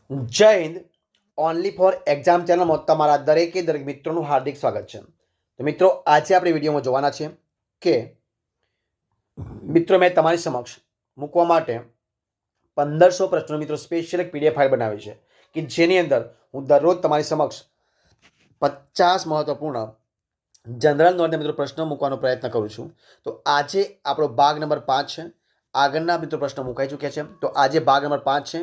જય Hind. Only for exam ચેનલમાં તમારા દરેક મિત્રોનું હાર્દિક સ્વાગત છે. તો મિત્રો, આજે આપણે વિડીયોમાં જોવાના છે કે મિત્રો મેં તમારી સમક્ષ મૂકવા માટે 1500 પ્રશ્નો મિત્રો સ્પેશિયલ એક પીડીએફ ફાઇલ બનાવી છે કે જેની અંદર હું દરરોજ તમારી સમક્ષ 50 મહત્વપૂર્ણ જનરલ નોલેજના મિત્રો પ્રશ્નો મૂકવાનો પ્રયત્ન કરું છું. તો આજે આપણો ભાગ નંબર 5 છે. આગળના મિત્રો પ્રશ્નો મુકાઈ ચૂક્યા છે. તો આજે ભાગ નંબર 5 છે.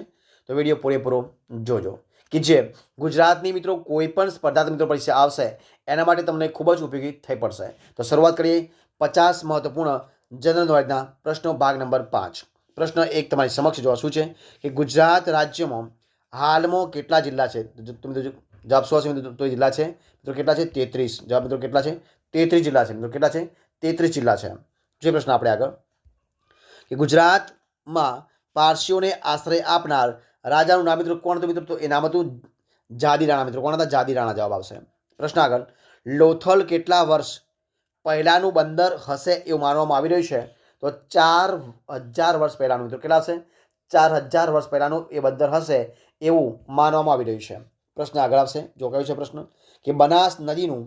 તો વિડીયો પૂરેપૂરો જોજો કે જે ગુજરાતની મિત્રો કોઈ પણ સ્પર્ધાત્મક મિત્રો પરીક્ષા આવશે એના માટે તમને ખૂબ જ ઉપયોગી થઈ પડશે. તો શરૂઆત કરીએ 50 મહત્વપૂર્ણ જનરલ નોલેજના પ્રશ્નો ભાગ નંબર 5. પ્રશ્ન 1 તમારી સમક્ષ જોવા શું છે કે ગુજરાત રાજ્યમાં હાલમાં કેટલા જિલ્લા છે? જવાબ શું હશે? તો જિલ્લા છે મિત્રો કેટલા છે? 33. જવાબ મિત્રો કેટલા છે? 33 જિલ્લા છે મિત્રો. કેટલા છે? 33 જિલ્લા છે. જે પ્રશ્ન આપણે આગળ કે ગુજરાતમાં પારસીઓને આશ્રય આપનાર રાજાનું નામ મિત્રો કોણ હતું? મિત્રો તો એ નામ હતું જાદી રાણા. મિત્રો કોણ હતા? જાદી રાણા જવાબ આવશે. પ્રશ્ન આગળ, લોથલ કેટલા વર્ષ પહેલાનું બંદર હશે એવું માનવામાં આવી રહ્યું છે? તો 4000 વર્ષ પહેલાનું. મિત્રો કેટલા હશે? 4000 વર્ષ પહેલાનું એ બંદર હશે એવું માનવામાં આવી રહ્યું છે. પ્રશ્ન આગળ આવશે. જો કયું છે પ્રશ્ન કે બનાસ નદીનું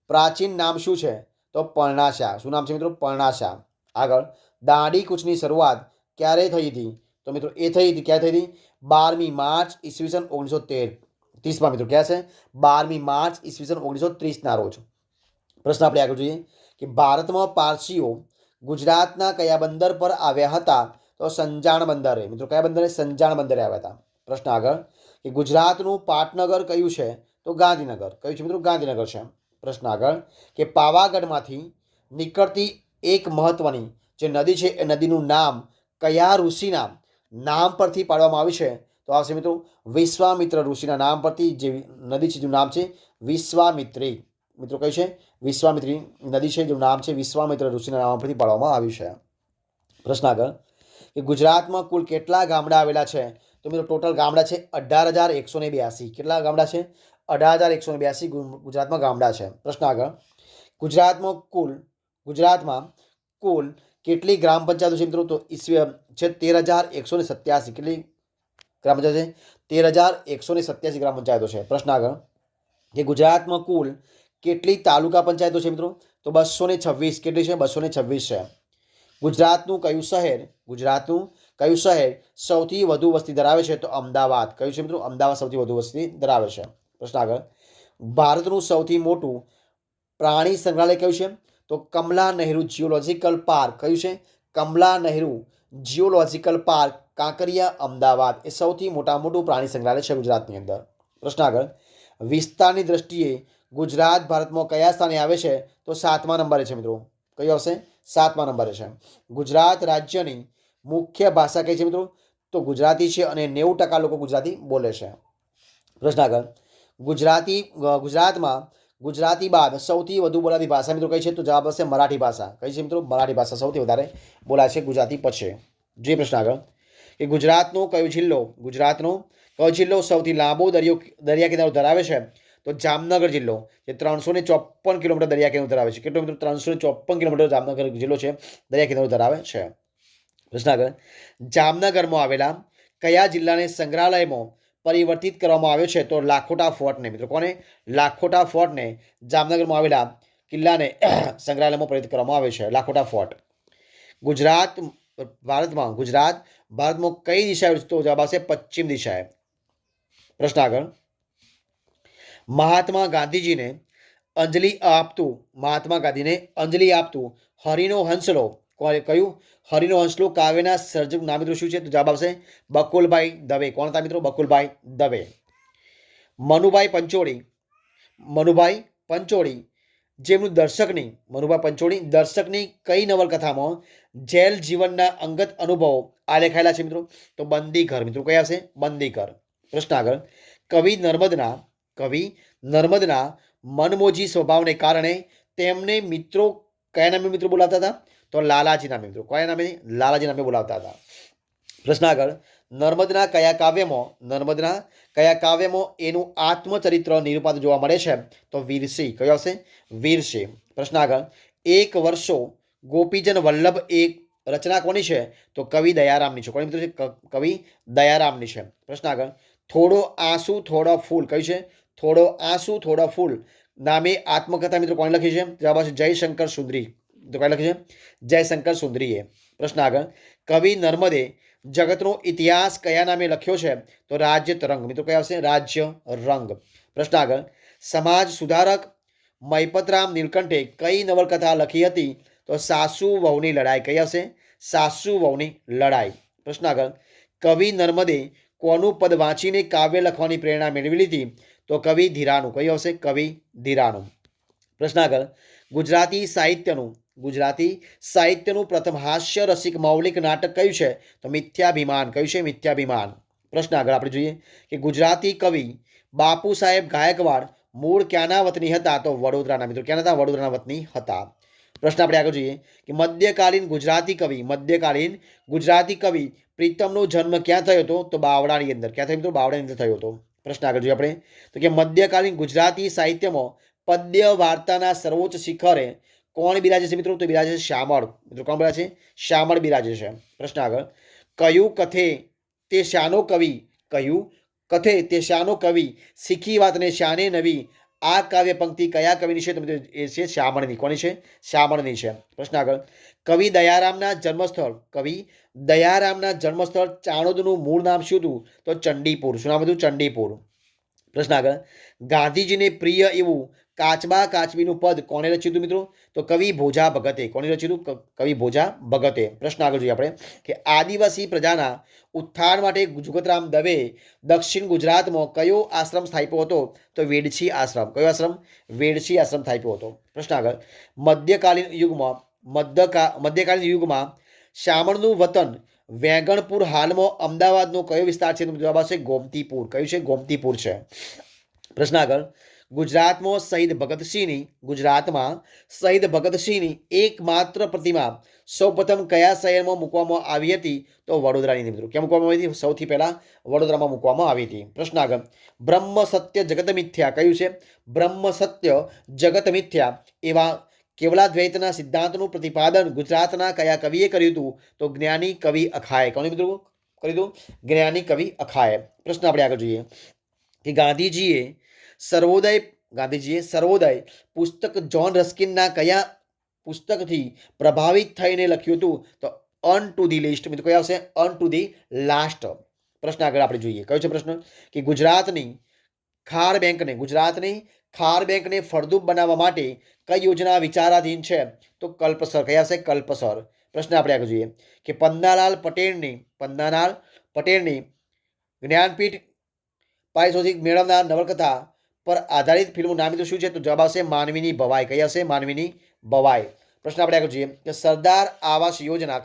પ્રાચીન નામ શું છે? તો પર્ણાશા. શું નામ છે મિત્રો? પર્ણાશા. આગળ, દાંડી કૂચની શરૂઆત ક્યારે થઈ હતી? તો મિત્રો એ થઈ હતી, ક્યારે થઈ હતી? 12મી માર્ચ ઈસવીસન 1930 મિત્રો. ક્યાં છે? 12મી માર્ચ ઈસવીસન 1930 રોજ. પ્રશ્ન આપણે આગળ જોઈએ કે ભારતમાં પારસીઓ ગુજરાતના કયા બંદર પર આવ્યા હતા? તો સંજાણ બંદરે. મિત્રો કયા બંદરે? સંજાણ બંદરે આવ્યા હતા. પ્રશ્ન આગળ કે ગુજરાતનું પાટનગર કયું છે? તો ગાંધીનગર. કયું છે મિત્રો? ગાંધીનગર છે. પ્રશ્ન આગળ કે પાવાગઢમાંથી નીકળતી એક મહત્વની જે નદી છે એ નદીનું નામ કયા ઋષિના નામ પરથી પાડવામાં આવ્યું છે? તો આવશે મિત્રો વિશ્વામિત્ર ઋષિના નામ પરથી જે નદી છે જેનું નામ છે વિશ્વામિત્રી. મિત્રો કયું છે? વિશ્વામિત્રી નદી છે જેનું નામ છે વિશ્વામિત્ર ઋષિના નામ પરથી પાડવામાં આવ્યું છે. પ્રશ્ન આગળ કે ગુજરાતમાં કુલ કેટલા ગામડા આવેલા છે? તો મિત્રો ટોટલ ગામડા છે 18,182. કેટલા ગામડા છે? 18,182 ગુજરાતમાં ગામડા છે. પ્રશ્ન આગળ, ગુજરાતમાં કુલ કેટલી ગ્રામ પંચાયતો છે મિત્રો? તો છે 13,187. કેટલી ગ્રામ પંચાયત છે? 13,187 ગ્રામ પંચાયતો છે. પ્રશ્ન આગળ કે ગુજરાતમાં કુલ કેટલી તાલુકા પંચાયતો છે મિત્રો? તો 226. કેટલી છે? 226 છે. ગુજરાતનું કયું શહેર સૌથી વધુ વસ્તી ધરાવે છે? તો અમદાવાદ. કયું છે મિત્રો? અમદાવાદ સૌથી વધુ વસ્તી ધરાવે છે. પ્રશ્ન આગળ, ભારતનું સૌથી મોટું પ્રાણી સંગ્રહાલય કયું છે? તો કમલા નહેરુ જીઓલોજીકલ પાર્ક. કયું છે? Kamla Nehru geological park, Kankaria, Ahmedabad. એ સૌથી મોટું પ્રાણી સંગ્રહાલય છે ગુજરાતની અંદર. પ્રશ્ન આગળ, વિસ્તારની દ્રષ્ટિએ ગુજરાત ભારતમાં કયા સ્થાને આવે છે? તો 7મા નંબરે છે મિત્રો. કયું આવશે? 7મા નંબરે છે. ગુજરાત રાજ્યની મુખ્ય ભાષા કઈ છે મિત્રો? તો ગુજરાતી છે અને 90% લોકો ગુજરાતી બોલે છે. પ્રશ્ન આગળ, ગુજરાતમાં ગુજરાતી બાદ સૌથી વધુ બોલાતી ભાષા મિત્રો કઈ છે? તો જવાબ હશે મરાઠી ભાષા. કઈ છે મિત્રો? મરાઠી ભાષા સૌથી વધારે બોલાય છે ગુજરાતી પછી. જે પ્રશ્ન આગળ કે ગુજરાતનો કયો જિલ્લો સૌથી લાંબો દરિયા કિનારો ધરાવે છે? તો જામનગર જિલ્લો, જે 354 કિલોમીટર દરિયા કિનારો ધરાવે છે. કેટલો મિત્રો? 354 કિલોમીટર જામનગર જિલ્લો છે દરિયા કિનારો ધરાવે છે. પ્રશ્ન આગળ, જામનગરમાં આવેલા કયા જિલ્લાને સંગ્રહાલયમાં પરિવર્તિત કરવામાં આવ્યો છે? તો લાખોટા ફોર્ટને. મિત્રો કોને? લાખોટા ફોર્ટને જામનગરમાં આવેલા કિલ્લાને સંગ્રહાલયમાં પરિવર્તિત કરવામાં આવ્યો છે. લાખોટા ફોર્ટ. ભારતમાં કઈ દિશાએ? તો જવાબ આવશે પશ્ચિમ દિશાએ. પ્રશ્ન આગળ, મહાત્મા ગાંધીને અંજલિ આપતું હરિનો હંસલો. કયું? હરિનો હંસલો કાવ્યના સર્જક નામ મિત્રો શું છે? તો જવાબ આવશે બકુલભાઈ દવે. કોણ હતા મિત્રો? બકુલભાઈ દવે. મનુભાઈ પંચોળી જેમનું દર્શકની કઈ નવલકથામાં જેલ જીવનના અંગત અનુભવો આલેખાયેલા છે મિત્રો? તો બંદીઘર. મિત્રો કઈ આવશે? બંદીઘર. પ્રશ્ન આગળ, કવિ નર્મદના મનમોજી સ્વભાવને કારણે તેમને મિત્રો કયા નામે મિત્રો બોલાવતા હતા? તો લાલાજી નામે મિત્રો. કયા નામે? લાલાજી નામે બોલાવતા હતા. પ્રશ્ન આગળ, નર્મદના કયા કાવ્યમાં એનું આત્મચરિત્ર નિરૂપાતું જોવા મળે છે? તો વીરસિંહ. કયો આવશે? વીરસિંહ. પ્રશ્ન આગળ, એક વર્ષો ગોપીજન વલ્લભ એક રચના કોની છે? તો કવિ દયારામની છે. કોની મિત્રો છે? કવિ દયારામની છે. પ્રશ્ન આગળ, થોડો આંસુ થોડો ફૂલ કયું છે? થોડો આંસુ થોડો ફૂલ નામે આત્મકથા મિત્રો કોણે લખી છે? જવાબ આવશે જયશંકર સુંદરી. તો કોણે લખી છે? જયશંકર સુંદરીએ. પ્રશ્ન આગળ. કવિ નર્મદે જગતનો ઇતિહાસ કયા નામે લખ્યો છે? તો રાજ્ય તરંગ. મિત્રો કયા આવશે? રાજ્ય રંગ. પ્રશ્ન આગળ. સમાજ સુધારક મયપતરામ નીલકંઠે કઈ નવલકથા લખી હતી? તો સાસુ વહુની લડાઈ. કઈ આવશે? સાસુ વહુની લડાઈ. પ્રશ્ન આગળ. કવિ નર્મદે કોનું પદ વાંચીને કાવ્ય લખવાની પ્રેરણા મેળવી લીધી? તો કવિ ધીરાનું. કયું આવશે? કવિ ધીરાનું. પ્રશ્ન આગળ. ગુજરાતી સાહિત્યનું પ્રથમ હાસ્ય રસિક મૌલિક નાટક કયું છે? તો મિથ્યાભિમાન. કયું છે? મિથ્યાભિમાન. પ્રશ્ન આગળ આપણે જોઈએ કે ગુજરાતી કવિ બાપુ સાહેબ ગાયકવાડ મૂળ ક્યાંના વતની હતા? તો વડોદરાના. મિત્રો ક્યાં હતા? વડોદરાના વતની હતા. પ્રશ્ન આપણે આગળ જોઈએ કે મધ્યકાલીન ગુજરાતી કવિ પ્રીતમનો જન્મ ક્યાં થયો હતો? તો બાવળાની અંદર. ક્યાં થયો મિત્રો? બાવળાની અંદર થયો હતો. પ્રશ્ન આગળ જોઈએ આપણે તો કે મધ્યકાલીન ગુજરાતી સાહિત્યમાં પદ્ય વાર્તાના સર્વોચ્ચ શિખરે કોણ બિરાજે છે મિત્રો? તો બિરાજે છે શ્યામળ. મિત્રો કોણ બિરાજે છે? શ્યામળ બિરાજે છે. પ્રશ્ન આગળ. કયું કથે તે શાનો કવિ શીખી વાતને શાને નવી આ કાવ્ય પંક્તિ કયા કવિની છે? તો મિત્રો એ છે શ્યામળની. કોની છે? શ્યામળની છે. પ્રશ્ન આગળ. કવિ દયારામના જન્મસ્થળ ચાણોદનું મૂળ નામ શું હતું? તો ચંડીપુર. શું નામ હતું? ચંડીપુર. પ્રશ્ન આગળ. ગાંધીજીને પ્રિય એવું કાચબા કાચબીનું પદ કોણે રચ્યું હતું મિત્રો? તો કવિ ભોજા ભગતે. કોણે રચ્યું હતું? કવિ ભોજા ભગતે. પ્રશ્ન આગળ જોઈએ આપણે કે આદિવાસી પ્રજાના ઉત્થાન માટે જુગતરામ દવે દક્ષિણ ગુજરાતમાં કયો આશ્રમ સ્થાપ્યો હતો? તો વેડછી આશ્રમ. કયો આશ્રમ? વેડછી આશ્રમ સ્થાપ્યો હતો. પ્રશ્ન આગળ. મધ્યકાલીન યુગમાં શામળનું વતન વેંગણપુર હાલમાં અમદાવાદનો કયો વિસ્તાર છે? જવાબ આવશે ગોમતીપુર. કયું છે? ગોમતીપુર છે. પ્રશ્ન આગળ. ગુજરાતમાં શહીદ ભગતસિંહની એકમાત્ર પ્રતિમા સૌપ્રથમ કયા શહેરમાં મૂકવામાં આવી હતી? તો વડોદરાની. મિત્રો ક્યાં મૂકવામાં આવી હતી? સૌથી પહેલા વડોદરામાં મૂકવામાં આવી હતી. પ્રશ્ન આગળ. બ્રહ્મ સત્ય જગત મિથ્યા કયું છે? બ્રહ્મ સત્ય જગત મિથ્યા એવા કેવલાદ્વૈતના સિદ્ધાંતનું પ્રતિપાદન ગુજરાતના કયા કવિએ કર્યું હતું? તો જ્ઞાની કવિ અખાએ. કોણે મિત્રો કર્યું હતું? જ્ઞાની કવિ અખાએ. પ્રશ્ન આપણે આગળ જોઈએ કે ગાંધીજીએ સર્વોદય પુસ્તક જ્હોન રસ્કિનના કયા પુસ્તકથી પ્રભાવિત થઈને લખ્યું હતું? તો અન ટુ ધી લિસ્ટ. મિત્રો કયા આવશે? અન ટુ ધી લાસ્ટ. પ્રશ્ન આગળ આપણે જોઈએ. કયો છે પ્રશ્ન? કે ગુજરાતની ખાર બેંકને ફળદ્રુપ બનાવવા માટે કઈ યોજના વિચારાધીન છે? તો કલ્પસર. કયા આવશે? કલ્પસર. પ્રશ્ન આપણે આગળ જોઈએ કે પન્નાલાલ પટેલની જ્ઞાનપીઠ પારિતોષિક મેળવનાર નવલકથા પર આધારિત ફિલ્મનું નામ તો શું છે? તો જવાબ આવશે માનવીની ભવાઈ. કઈ આવશે? માનવીની ભવાઈ. પ્રશ્ન આપણે આગળ જોઈએ કે સરદાર આવાસ યોજના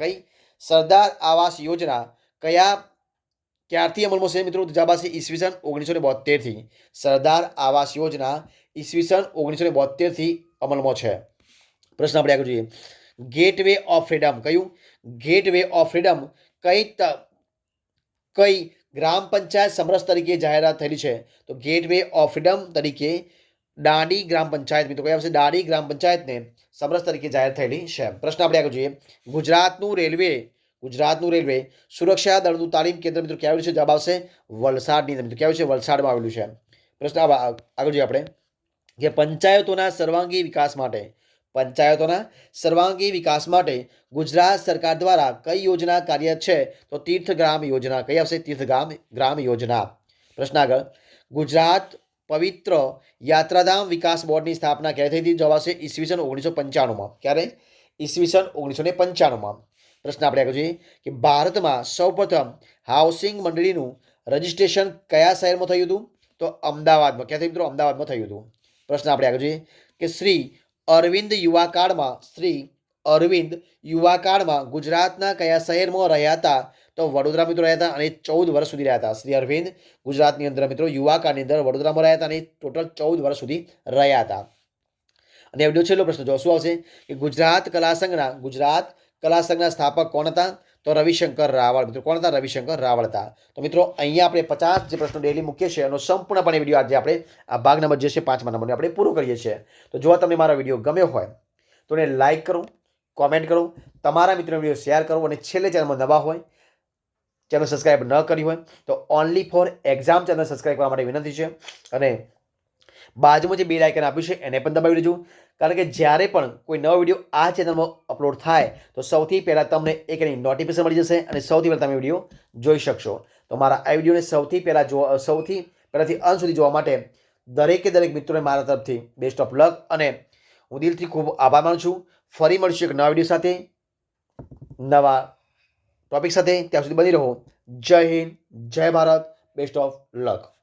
ક્યારથી અમલમાં છે મિત્રો? તો જવાબ આવશે ઈસવીસન 1972 થી. સરદાર આવાસ યોજના ઈસવીસન 1972 થી અમલમાં છે. પ્રશ્ન આપણે આગળ જોઈએ ગેટવે ઓફ ફ્રીડમ. કયું? ગેટવે ઓફ ફ્રીડમ કઈ ગ્રામ પંચાયત સમરસ તરીકે જાહેરાત થયેલી છે? તો ગેટવે ઓફ ફ્રીડમ તરીકે દાંડી ગ્રામ પંચાયત. મિત્રો કઈ આવશે? દાંડી ગ્રામ પંચાયતને સમરસ તરીકે જાહેર થયેલી છે. પ્રશ્ન આપણે આગળ જોઈએ ગુજરાતનું રેલવે સુરક્ષા દળનું તાલીમ કેન્દ્ર મિત્રો ક્યાં આવેલું છે? જવાબ આવશે વલસાડની અંદર. મિત્રો ક્યાં આવેલું છે? વલસાડમાં આવેલું છે. પ્રશ્ન આગળ જોઈએ આપણે કે પંચાયતોના સર્વાંગી વિકાસ માટે ગુજરાત સરકાર દ્વારા કઈ યોજના કાર્યરત છે? તો તીર્થગ્રામ યોજના. કઈ આવશે? તીર્થગ્રામ યોજના. પ્રશ્ન આગળ. ગુજરાત પવિત્ર યાત્રાધામ વિકાસ બોર્ડની સ્થાપના ક્યારે થઈ હતી? જવાબ આવશે ઈસવીસન 1995. ક્યારે? ઈસવીસન 1995. પ્રશ્ન આપણે આગળ જોઈએ કે ભારતમાં સૌપ્રથમ હાઉસિંગ મંડળીનું રજિસ્ટ્રેશન કયા શહેરમાં થયું હતું? તો અમદાવાદમાં. ક્યાં થયું મિત્રો? અમદાવાદમાં થયું હતું. પ્રશ્ન આપણે આગળ જોઈએ કે શ્રી અરવિંદ યુવાકાળમાં ગુજરાતના કયા શહેરમાં રહ્યા હતા? તો વડોદરા મિત્રો રહ્યા હતા અને 14 વર્ષ સુધી રહ્યા હતા. શ્રી અરવિંદ ગુજરાતની અંદર મિત્રો યુવાકાળની અંદર વડોદરામાં રહ્યા હતા અને ટોટલ 14 વર્ષ સુધી રહ્યા હતા. અને વિડીયો છેલ્લો પ્રશ્ન જો શું આવશે કે ગુજરાત કલા સંઘના સ્થાપક કોણ હતા? તો રવિશંકર રાવળ. મિત્રો કોણ હતા? રવિશંકર રાવળ હતા. તો મિત્રો અહીંયા આપણે 50 જે પ્રશ્નો ડેલી મૂકીએ છીએ એનો સંપૂર્ણપણે વિડીયો આજે આપણે આ ભાગ નંબર જે છે 5મા નંબરનો આપણે પૂરો કરીએ છીએ. તો જો તમને મારો વિડીયો ગમ્યો હોય તો એને લાઇક કરો, કોમેન્ટ કરો, તમારા મિત્રોને વિડીયો શેર કરો અને છેલ્લે ચેનલમાં નવા હોય ચેનલ સબસ્ક્રાઈબ ન કરી હોય તો only for exam channel subscribe કરવા માટે વિનંતી છે. અને બાજુમાં જે બેલ આઇકન આપ્યું છે એને પણ દબાવી દેજો, કારણ કે જ્યારે પણ કોઈ નવો વિડીયો આ ચેનલમાં અપલોડ થાય તો સૌથી પહેલાં તમને એક એની નોટિફિકેશન મળી જશે અને સૌથી પહેલાં તમે વિડીયો જોઈ શકશો. તો મારા આ વિડીયોને સૌથી પહેલાંથી અંત સુધી જોવા માટે દરેક મિત્રોને મારા તરફથી બેસ્ટ ઓફ લક અને હું દિલથી ખૂબ આભાર માનું છું. ફરી મળીશું એક નવા વિડીયો સાથે, નવા ટોપિક સાથે. ત્યાં સુધી બની રહો. જય હિન્દ, જય ભારત, બેસ્ટ ઓફ લક.